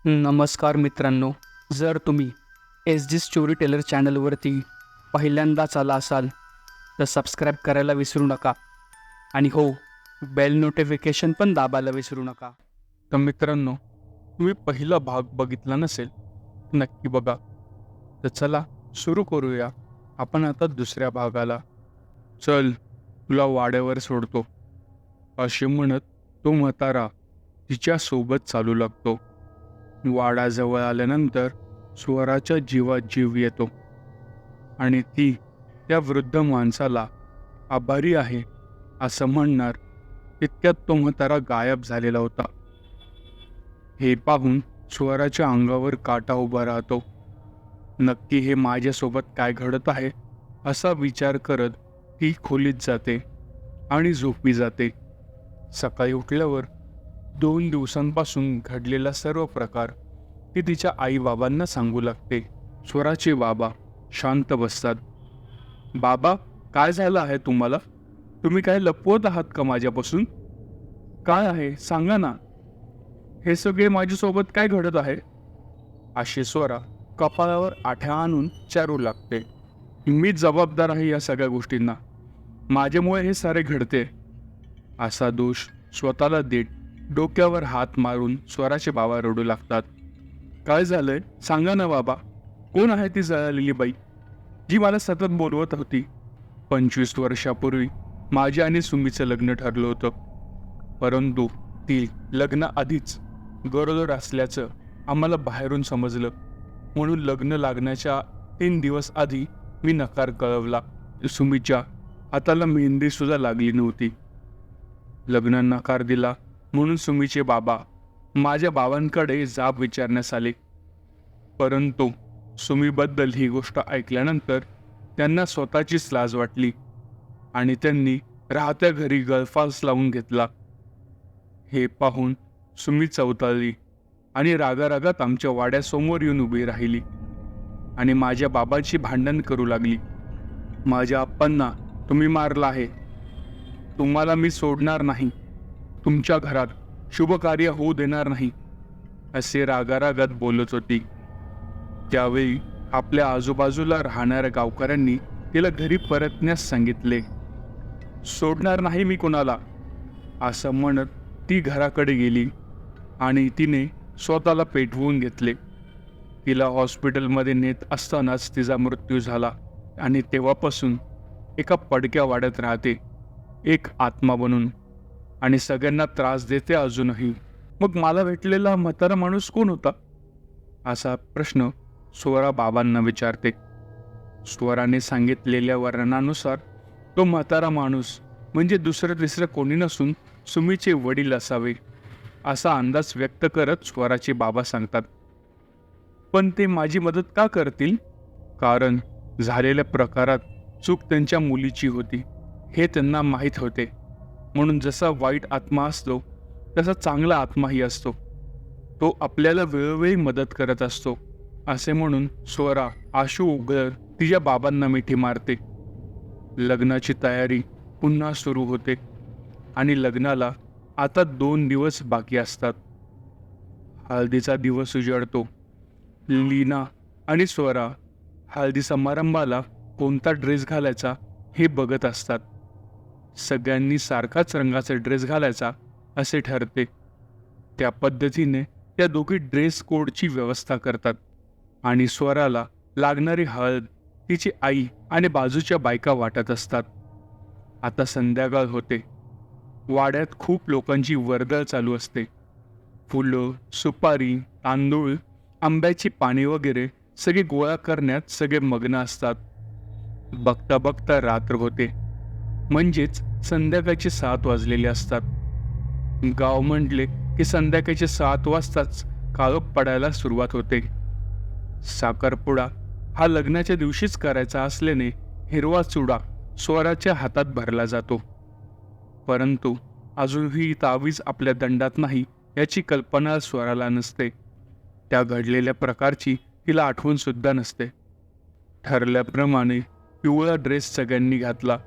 नमस्कार मित्रांनो. जर तुम्ही एस जी स्टोरी टेलर चॅनलवरती पहिल्यांदाच आला असाल तर सबस्क्राईब करायला विसरू नका आणि हो, बेल नोटिफिकेशन पण दाबायला विसरू नका. तर मित्रांनो, तुम्ही पहिला भाग बघितला नसेल नक्की बघा. तर चला सुरू करूया आपण आता दुसऱ्या भागाला. चल, तुला वाड्यावर सोडतो असे म्हणत तो म्हातारा तिच्या सोबत चालू लागतो. वाड्याजवळ आल्यानंतर स्वराच्या जीवात जीव येतो आणि ती त्या वृद्ध माणसाला आभारी आहे असं म्हणणार तितक्यात तो म्हातारा गायब झालेला होता. हे पाहून स्वराच्या अंगावर काटा उभा राहतो. नक्की हे माझ्यासोबत काय घडत आहे असा विचार करत ती खोलीत जाते आणि झोपी जाते. सकाळी उठल्यावर 2 दिवसांपासून घडलेला सर्व प्रकार ती तिच्या आई बाबांना सांगू लागते. स्वराचे बाबा शांत बसतात. बाबा, काय झालं आहे तुम्हाला? तुम्ही काय लपवत आहात का माझ्यापासून? काय आहे सांगा ना. हे सगळे माझ्यासोबत काय घडत आहे? अशी स्वरा कपाळावर आठ्या आणून चारू लागते. मी जबाबदार आहे या सगळ्या गोष्टींना. माझ्यामुळे हे सारे घडते असा दोष स्वतःला देत डोक्यावर हात मारून स्वराचे बाबा रडू लागतात. काय झालंय सांगा ना बाबा. कोण आहे ती जळालेली बाई जी मला सतत बोलवत होती? 25 वर्षापूर्वी माझ्या आणि सुमीचं लग्न ठरलं होतं, परंतु ती लग्न आधीच गरोदर असल्याचं आम्हाला बाहेरून समजलं. म्हणून लग्न लागण्याच्या 3 दिवस आधी मी नकार कळवला. सुमीच्या हाताला मेहंदी सुद्धा लागली नव्हती. लग्न नकार दिला म्हणून सुमीचे बाबा माझ्या बाबांकडे जाब विचारण्यास आले, परंतु सुमीबद्दल ही गोष्ट ऐकल्यानंतर त्यांना स्वतःचीच लाज वाटली आणि त्यांनी राहत्या घरी गळफास लावून घेतला. हे पाहून सुमी चवताळली आणि रागारागात आमच्या वाड्यासमोर येऊन उभी राहिली आणि माझ्या बाबांची भांडण करू लागली. माझ्या आप्पांना तुम्ही मारला आहे, तुम्हाला मी सोडणार नाही, तुमच्या घरात शुभ कार्य होऊ देणार नाही असे रागारागात बोलत होती. त्यावेळी आपल्या आजूबाजूला राहणाऱ्या गावकऱ्यांनी तिला घरी परतण्यास सांगितले. सोडणार नाही मी कोणाला असं म्हणत ती घराकडे गेली आणि तिने स्वतःला पेटवून घेतले. तिला हॉस्पिटलमध्ये नेत असतानाच तिचा मृत्यू झाला आणि तेव्हापासून एका पडक्या वाड्यात राहते, एक आत्मा बनून, आणि सगळ्यांना त्रास देते अजूनही. मग मला भेटलेला म्हातारा माणूस कोण होता असा प्रश्न स्वरा बाबांना विचारते. स्वराने सांगितलेल्या वर्णनानुसार तो म्हातारा माणूस म्हणजे दुसरं तिसरं कोणी नसून सुमीचे वडील असावे असा अंदाज व्यक्त करत स्वराचे बाबा सांगतात. पण ते माझी मदत का करतील? कारण झालेल्या प्रकारात चूक त्यांच्या मुलीची होती हे त्यांना माहीत होते. म्हणून जसा वाईट आत्मा असतो तसा चांगला आत्माही असतो, तो आपल्याला वेळोवेळी मदत करत असतो असे म्हणून स्वरा आशू उघडत तिच्या बाबांना मिठी मारते. लग्नाची तयारी पुन्हा सुरू होते आणि लग्नाला आता 2 दिवस बाकी असतात. हळदीचा दिवस उजळतो. लीना आणि स्वरा हळदी समारंभाला कोणता ड्रेस घालायचा हे बघत असतात. सगळ्यांनी सारखाच रंगाचा ड्रेस घालायचा असे ठरते. त्या पद्धतीने त्या दोघी ड्रेस कोडची व्यवस्था करतात आणि स्वराला लागणारी हळद तिची आई आणि बाजूच्या बायका वाटत असतात. आता संध्याकाळ होते. वाड्यात खूप लोकांची वर्दळ चालू असते. फुलं, सुपारी, तांदूळ, आंब्याची पाने वगैरे सगळे गोळा करण्यात सगळे मग्न असतात. बघता बघता रात्र होते, म्हणजेच संध्याकाळचे 7 वाजलेले असतात. गाव म्हटले की संध्याकाळचे 7 वाजताच काळोख पडायला सुरुवात होते. साखरपुडा हा लग्नाच्या दिवशीच करायचा असल्याने हिरवा चुडा स्वराच्या हातात भरला जातो, परंतु अजूनही तावीज आपल्या दंडात नाही याची कल्पना स्वराला नसते. त्या घडलेल्या प्रकारची तिला आठवण सुद्धा नसते. ठरल्याप्रमाणे पिवळा ड्रेस सगळ्यांनी घातला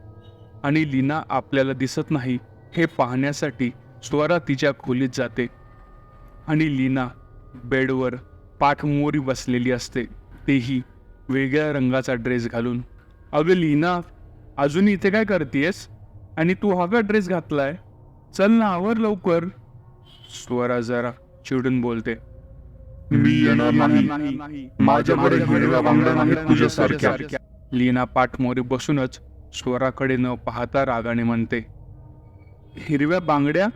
आणि लीना आपल्याला दिसत नाही हे पाहण्यासाठी स्वरा तिच्या खोलीत जाते आणि लीना बेडवर पाठमोरी बसलेली असते, तेही वेगळ्या रंगाचा ड्रेस घालून. अगं लीना, अजून इथे काय करतेस? आणि तू हा का ड्रेस घातलाय? चल ना, आवर लवकर. स्वरा जरा चिडून बोलते. मी येणार नाही. माझ्याकडे हिरव्या बांगड्या नाहीत तुझ्यासारख्या. लीना पाठमोरी बसूनच स्वराकडे न पाहता रागाने म्हणते, हिरव्या बांगड्या?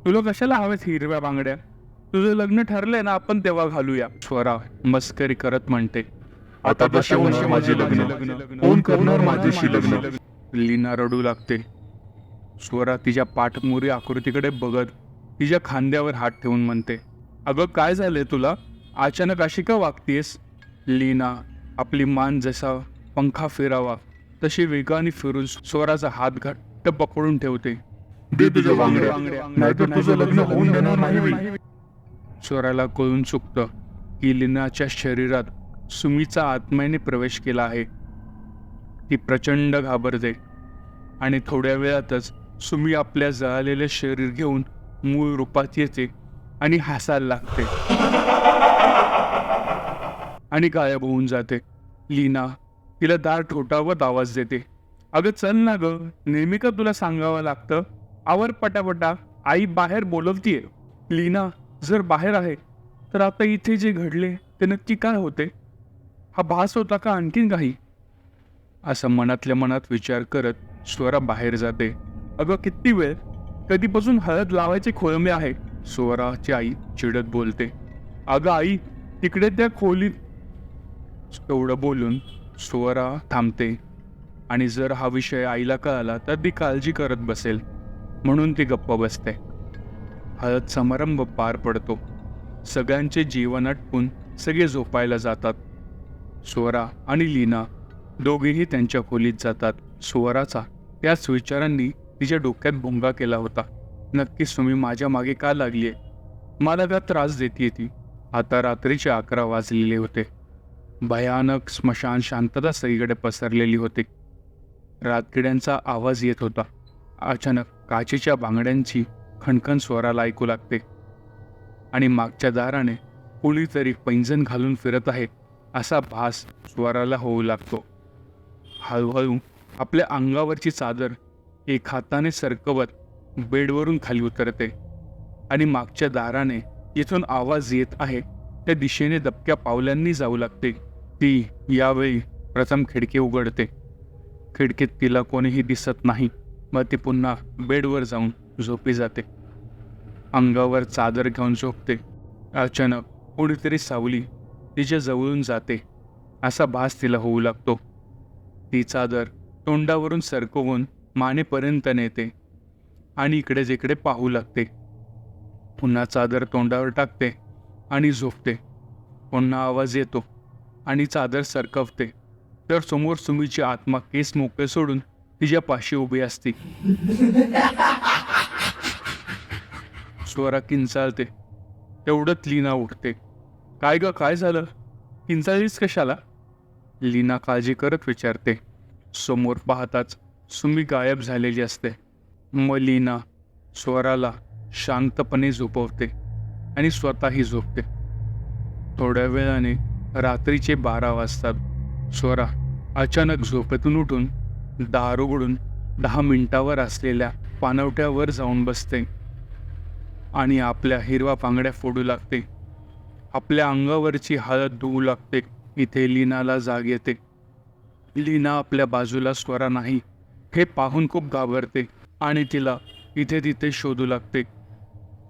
तुला कशाला हव्यात हिरव्या बांगड्या? तुझं लग्न ठरलंय ना, आपण तेव्हा घालूया. स्वरा मस्करी करत म्हणते. आता कसे होणार माझे लग्न? कोण करणार माझ्याशी लग्न? लीना रडू लागते. स्वरा तिच्या पाठमोरी आकृतीकडे बघत तिच्या खांद्यावर हात ठेवून म्हणते, अगं काय झालंय तुला? अचानक अशी का वागतेस? लीना आपली मान जसा पंखा फिरावा तशी वेगाने फिरून स्वराचा हात घट्ट पकडून ठेवते. दे तुझ्या बांगड्या, नाहीतर तुझं लग्न होऊन देणार नाही मी. स्वराला कळून चुकतं की लीनाच्या शरीरात सुमीचा आत्म्याने प्रवेश केला आहे. ती प्रचंड घाबरते आणि थोड्या वेळातच सुमी आपल्या जळालेले शरीर घेऊन मूळ रूपात येते आणि हसायला लागते आणि गायब होऊन जाते. लीना तिला दार ठोठावत आवाज देते, अगं चल ना ग, नेहमी का तुला सांगावं लागतं? आवर पटापटा, आई बाहेर बोलवतीये. लीना जर बाहेर आहे तर आता इथे जे घडले ते नक्की काय होते? हा भास होता का आणखीन काही? असं मनातल्या मनात विचार करत स्वरा बाहेर जाते. अगं किती वेळ? कधीपासून हळद लावायचे खोळंबे आहे? स्वराची आई चिडत बोलते. अगं आई, तिकडे त्या खोलीत. एवढं बोलून स्वरा थांबते आणि जर हा विषय आईला कळाला तर ती काळजी करत बसेल म्हणून ती गप्प बसते. हळद समारंभ पार पडतो. सगळ्यांचे जीवन आटपून सगळे झोपायला जातात. स्वरा आणि लीना दोघेही त्यांच्या खोलीत जातात. स्वराचा त्याच विचारांनी तिच्या डोक्यात भुंगा केला होता. नक्की सुमी माझ्या मागे का लागलीये? मला का त्रास देते ती? आता रात्रीचे 11 वाजलेले होते. भयानक स्मशान शांतता सगळीकडे पसरलेली होती. रातकिड्यांचा आवाज येत होता. अचानक काचेच्या बांगड्यांची खणखण स्वराला ऐकू लागते आणि मागच्या दाराने कुणीतरी पैंजण घालून फिरत आहे असा भास स्वराला होऊ लागतो. हळूहळू आपल्या अंगावरची चादर एक हाताने सरकवत बेडवरून खाली उतरते आणि मागच्या दाराने येथून आवाज येत आहे त्या दिशेने दबक्या पावलांनी जाऊ लागते. ती यावेळी प्रथम खिडकी उघडते. खिडकीत तिला कोणीही दिसत नाही. मग ती पुन्हा बेडवर जाऊन झोपी जाते. अंगावर चादर घेऊन झोपते. अचानक कोणीतरी सावली तिच्या जवळून जाते असा भास तिला होऊ लागतो. ती चादर तोंडावरून सरकवून मानेपर्यंत नेते आणि इकडे जिकडे पाहू लागते. पुन्हा चादर तोंडावर टाकते आणि झोपते. पुन्हा आवाज येतो आणि चादर सरकवते तर समोर सुमीची आत्मा केस मोकळे सोडून तिच्या पाशी उभी असते. स्वरा किंचाळते. तेवढंच लीना उठते. काय ग, काय झालं? किंचाळलीस कशाला? लीना काळजी करत विचारते. समोर पाहताच सुमी गायब झालेली असते. मग लीना स्वराला शांतपणे झोपवते आणि स्वतःही झोपते. थोड्या वेळाने रात्रीचे 12 वाजतात. स्वरा अचानक झोपेतून उठून दार उघडून 10 मिनिटावर असलेल्या पाणवठ्यावर जाऊन बसते आणि आपल्या हिरवा बांगड्या फोडू लागते. आपल्या अंगावरची हळद धुवू लागते. इथे लीनाला जाग येते. लीना आपल्या बाजूला स्वरा नाही हे पाहून खूप घाबरते आणि तिला इथे तिथे शोधू लागते.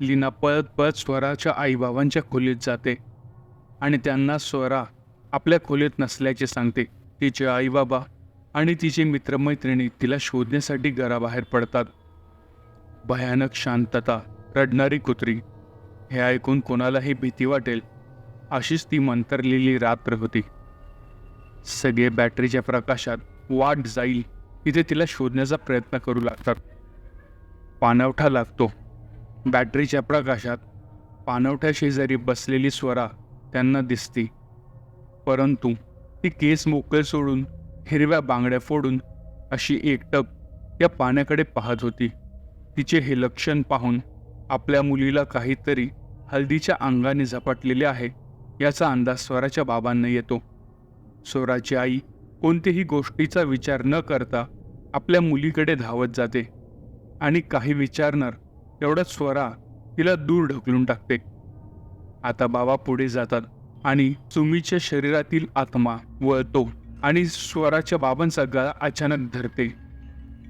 लीना पळत पळत स्वराच्या आईबाबांच्या खोलीत जाते आणि त्यांना स्वरा आपल्या खोलीत नसल्याचे सांगते. तिचे आईबाबा आणि तिचे मित्रमैत्रिणी तिला शोधण्यासाठी घराबाहेर पडतात. भयानक शांतता, रडणारी कुत्री हे ऐकून कोणालाही भीती वाटेल अशीच ती मंतरलेली रात्र होती. सगळे बॅटरीच्या प्रकाशात वाट जाईल तिथे तिला शोधण्याचा प्रयत्न करू लागतात. पाणवठा लागतो. बॅटरीच्या प्रकाशात पाणवठ्या शेजारी बसलेली स्वरा त्यांना दिसती. परंतु ती केस मोकळे सोडून हिरव्या बांगड्या फोडून अशी एकटक त्या पाण्याकडे पाहत होती. तिचे हे लक्षण पाहून आपल्या मुलीला काहीतरी हळदीच्या अंगाने झपाटलेले आहे याचा अंदाज स्वराच्या बाबांना येतो. स्वराची आई कोणत्याही गोष्टीचा विचार न करता आपल्या मुलीकडे धावत जाते आणि काही विचारणार तेवढ्यात स्वरा तिला दूर ढकलून टाकते. आता बाबा पुढे जातात आणि सुमीच्या शरीरातील आत्मा वळतो आणि स्वराच्या बाबांचा गळा अचानक धरते.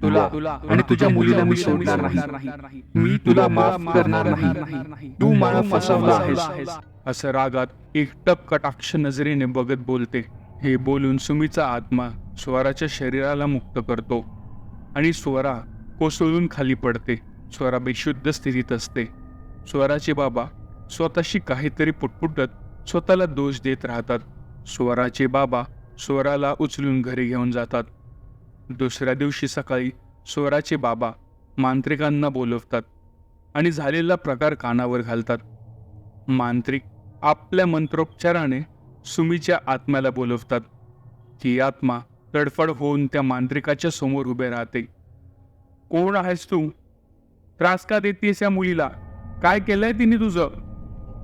तुला आणि तुझ्या मुलीला मी सोडणार नाही. मी तुला माफ करणार नाही. तू मला फसवला आहेस. असं रागात एकटक कटाक्ष नजरेने बघत बोलते. हे बोलून सुमीचा आत्मा स्वराच्या शरीराला मुक्त करतो आणि स्वरा कोसळून खाली पडते. स्वरा बेशुद्ध स्थितीत असते. स्वराचे बाबा स्वतःशी काहीतरी पुटपुटत स्वतःला दोष देत राहतात. स्वराचे बाबा स्वराला उचलून घरी घेऊन जातात. दुसऱ्या दिवशी सकाळी स्वराचे बाबा मांत्रिकांना बोलवतात आणि झालेला प्रकार कानावर घालतात. मांत्रिक आपल्या मंत्रोच्चाराने सुमीच्या आत्म्याला बोलवतात. ती आत्मा तडफड होऊन त्या मांत्रिकाच्या समोर उभे राहते. कोण आहेस तू? त्रास का देतेस या मुलीला? काय केलंय तिने तुझं?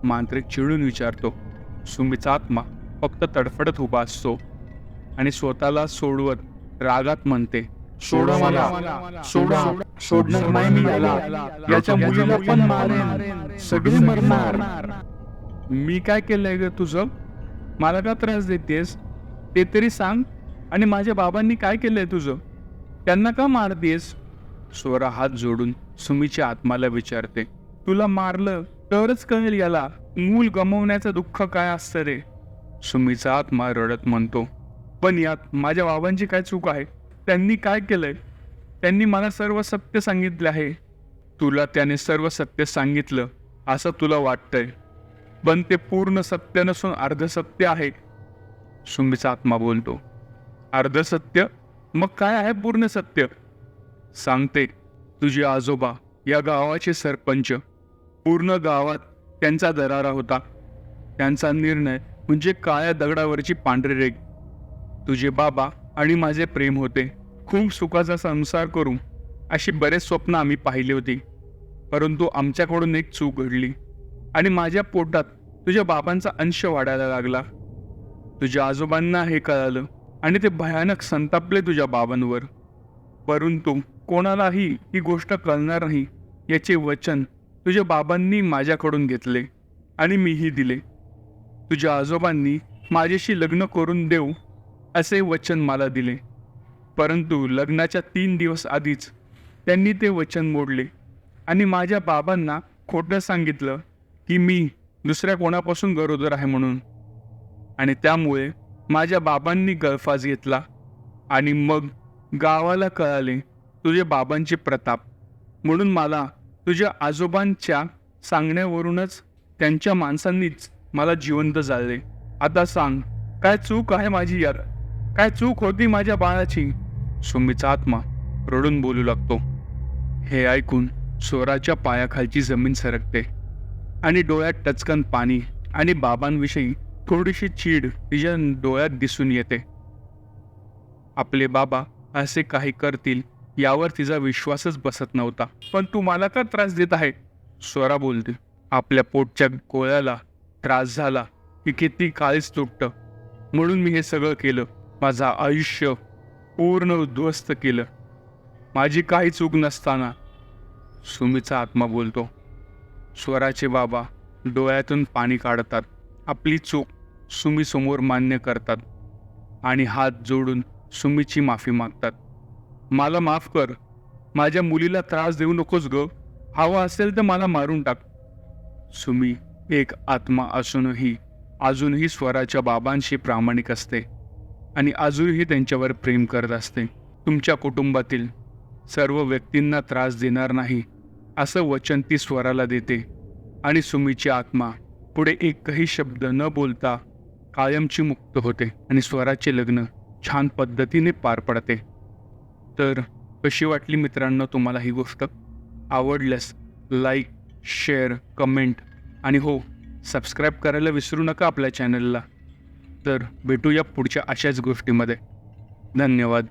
मांत्रिक चिडून विचारतो. सुमीचा आत्मा फक्त तडफडत उभा असतो आणि स्वतःला सोडवत रागात म्हणते, सोडा मला, सोडा. सोडणार नाही मी याला. याच्या मुलीला पण मारेन. सगळे मरणार. मी काय केलंय ग तुझं? मला का त्रास देतेस ते तरी सांग. आणि माझ्या बाबांनी काय केलंय तुझं? त्यांना का मारतेस? स्वरा हात जोडून सुमीच्या आत्माला विचारते. तुला मारलं तरच कळेल याला मूल गमावण्याचं दुःख काय असतं रे. सुमीचा आत्मा रडत म्हणतो, पण यात माझ्या बाबांची काय चूक आहे? त्यांनी काय केलंय? त्यांनी मला सर्व सत्य सांगितले आहे. तुला त्याने सर्व सत्य सांगितलं असं तुला वाटतंय, पण ते पूर्ण सत्य नसून अर्धसत्य आहे. सुमीचा आत्मा बोलतो. अर्धसत्य? मग काय आहे पूर्ण सत्य? सांगते. तुझे आजोबा या गावाचे सरपंच. पूर्ण गावात त्यांचा दरारा होता. त्यांचा निर्णय म्हणजे काळ्या दगडावरची पांढरी रेघ. तुझे बाबा आणि माझे प्रेम होते. खूप सुखाचा संसार करू अशी बरेच स्वप्न आम्ही पाहिली होती. परंतु आमच्याकडून एक चूक घडली आणि माझ्या पोटात तुझ्या बाबांचा अंश वाढायला लागला. तुझ्या आजोबांना हे कळालं आणि ते भयानक संतापले तुझ्या बाबांवर. परंतु कोणालाही ही गोष्ट कळणार नाही याचे वचन तुझ्या बाबांनी माझ्याकडून घेतले आणि मीही दिले. तुझ्या आजोबांनी माझ्याशी लग्न करून देऊ असे वचन मला दिले. परंतु लग्नाच्या 3 दिवस आधीच त्यांनी ते वचन मोडले आणि माझ्या बाबांना खोटं सांगितलं की मी दुसऱ्या कोणापासून गरोदर आहे म्हणून. आणि त्यामुळे माझ्या बाबांनी गळफास घेतला आणि मग गावाला कळाले तुझ्या बाबांचे प्रताप. म्हणून मला तुझ्या आजोबांच्या सांगण्यावरूनच त्यांच्या माणसांनीच मला जिवंत जाळले. आता सांग, काय चूक आहे माझी यार? काय चूक होती माझ्या बाळाची? सुमीचा आत्मा रडून बोलू लागतो. हे ऐकून स्वराच्या पायाखालची जमीन सरकते आणि डोळ्यात टचकन पाणी आणि बाबांविषयी थोडीशी चीड तिच्या डोळ्यात दिसून येते. आपले बाबा असे काही करतील यावर तिचा विश्वासच बसत नव्हता. पण तू मला का त्रास देत आहे? स्वरा बोलते. आपल्या पोटच्या गोळ्याला त्रास झाला की किती काळीच तुटतं, म्हणून मी हे सगळं केलं. माझं आयुष्य पूर्ण उद्ध्वस्त केलं, माझी काही चूक नसताना. सुमीचा आत्मा बोलतो. स्वराचे बाबा डोळ्यातून पाणी काढतात, आपली चूक सुमीसमोर मान्य करतात आणि हात जोडून सुमीची माफी मागतात. मला माफ कर, माझ्या मुलीला त्रास देऊ नकोस ग. हवा असेल तर मला मारून टाक. सुमी एक आत्मा असूनही अजूनही स्वराच्या बाबांशी प्रामाणिक असते आणि अजूनही त्यांच्यावर प्रेम करत असते. तुमच्या कुटुंबातील सर्व व्यक्तींना त्रास देणार नाही असं वचन ती स्वराला देते आणि सुमीची आत्मा पुढे एकही शब्द न बोलता कायमची मुक्त होते आणि स्वराचे लग्न छान पद्धतीने पार पडते. तर कशी वाटली मित्रांनो तुम्हाला ही गोष्ट? आवडल्यास लाईक, शेअर, कमेंट आणि हो, सबस्क्राईब करायला विसरू नका आपल्या चॅनलला. तर भेटूया पुढच्या अशाच गोष्टीमध्ये. धन्यवाद.